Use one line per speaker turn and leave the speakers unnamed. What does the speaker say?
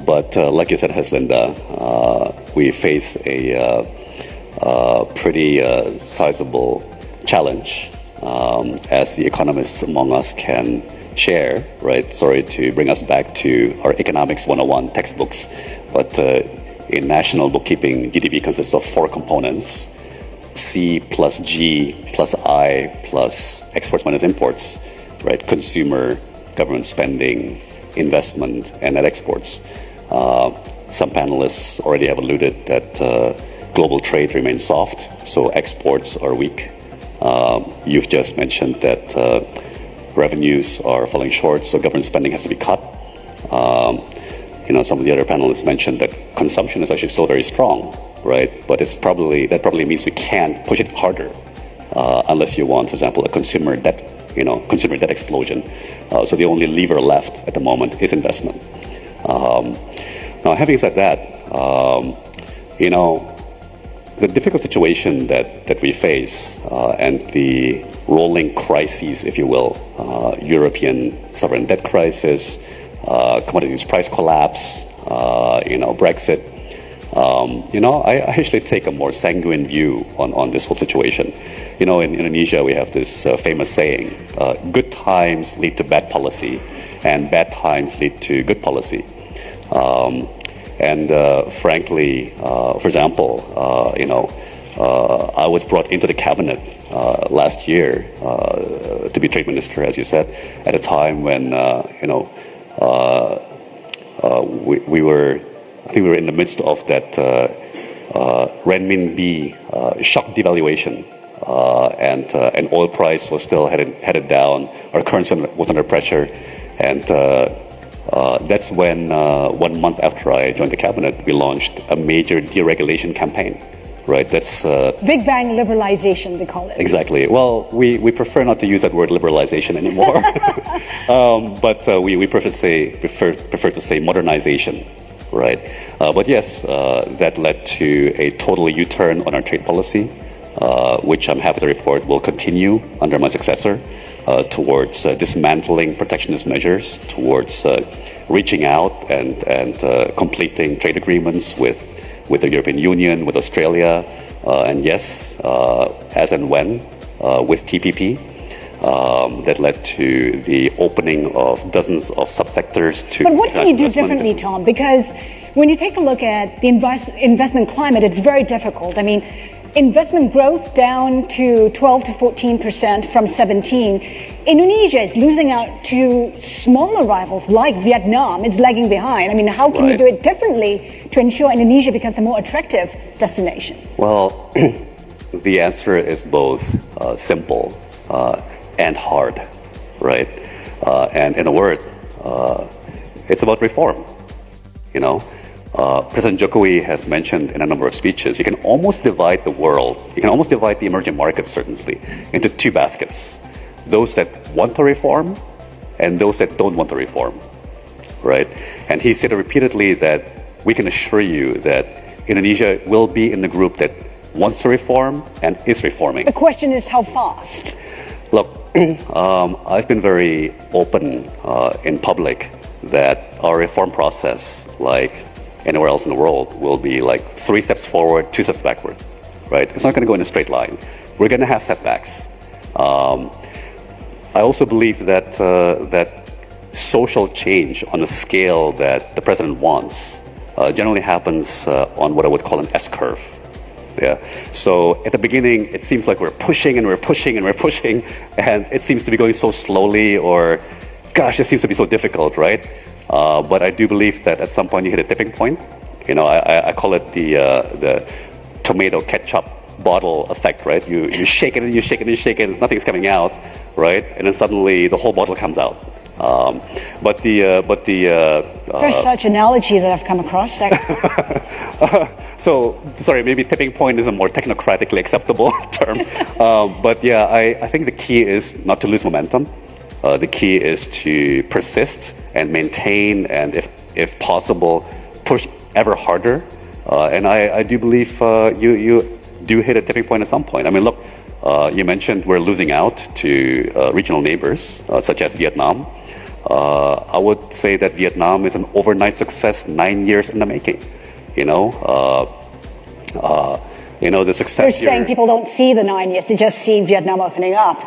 But like you said, Haslinda, we face a pretty sizable challenge, as the economists among us can share, right? Sorry to bring us back to our Economics 101 textbooks, but in national bookkeeping, GDP consists of 4 components: C plus G plus I plus exports minus imports, right? Consumer, government spending, investment, and net exports. Some panelists already have alluded that global trade remains soft, so exports are weak. You've just mentioned that revenues are falling short, so government spending has to be cut. Some of the other panelists mentioned that consumption is actually still very strong, right? But that probably means we can't push it harder unless you want, for example, a consumer debt explosion. So the only lever left at the moment is investment. Now, having said that, the difficult situation that we face and the rolling crises, if you will, European sovereign debt crisis, commodities price collapse, Brexit. I actually take a more sanguine view on this whole situation. In Indonesia, we have this famous saying, good times lead to bad policy, and bad times lead to good policy. Frankly, for example, I was brought into the cabinet last year to be trade minister, as you said, at a time when we were in the midst of that renminbi shock devaluation, and oil price was still headed down. Our currency was under pressure, and that's when 1 month after I joined the cabinet, we launched a major deregulation campaign. Right, that's
Big Bang liberalization, they call it.
Exactly. Well, we prefer not to use that word liberalization anymore, but we prefer to say modernization, right? But yes, that led to a total U-turn on our trade policy, which I'm happy to report will continue under my successor, towards dismantling protectionist measures, towards reaching out and completing trade agreements with the European Union, with Australia, and yes, as and when, with TPP, that led to the opening of dozens of subsectors to.
But what can you do differently, Tom? Because when you take a look at the investment climate, it's very difficult. I mean, investment growth down to 12 to 14% from 17. Indonesia is losing out to smaller rivals like Vietnam. It's lagging behind. I mean, how can you do it differently to ensure Indonesia becomes a more attractive destination?
Well, the answer is both simple and hard, right? And in a word, it's about reform. President Jokowi has mentioned in a number of speeches, you can almost divide the world, you can almost divide the emerging markets, certainly, into 2 baskets. Those that want to reform and those that don't want to reform, right? And he said repeatedly that we can assure you that Indonesia will be in the group that wants to reform and is reforming.
The question is how fast?
Look, I've been very open in public that our reform process, like anywhere else in the world, will be like 3 steps forward, 2 steps backward, right? It's not going to go in a straight line. We're going to have setbacks. I also believe that social change on a scale that the president wants generally happens on what I would call an S-curve. Yeah. So at the beginning, it seems like we're pushing and we're pushing and we're pushing, and it seems to be going so slowly, or, gosh, it seems to be so difficult, right? But I do believe that at some point you hit a tipping point. I call it the tomato ketchup bottle effect, right? You shake it and you shake it and you shake it, nothing's coming out, right? And then suddenly the whole bottle comes out.
First such analogy that I've come across.
So, sorry, maybe tipping point is a more technocratically acceptable term. But yeah, I think the key is not to lose momentum. The key is to persist and maintain, and if possible, push ever harder. And I do believe you do hit a tipping point at some point. I mean, look, you mentioned we're losing out to regional neighbors such as Vietnam. I would say that Vietnam is an overnight success, 9 years in the making. The success
You're saying people don't see the 9 years, they just see Vietnam opening up.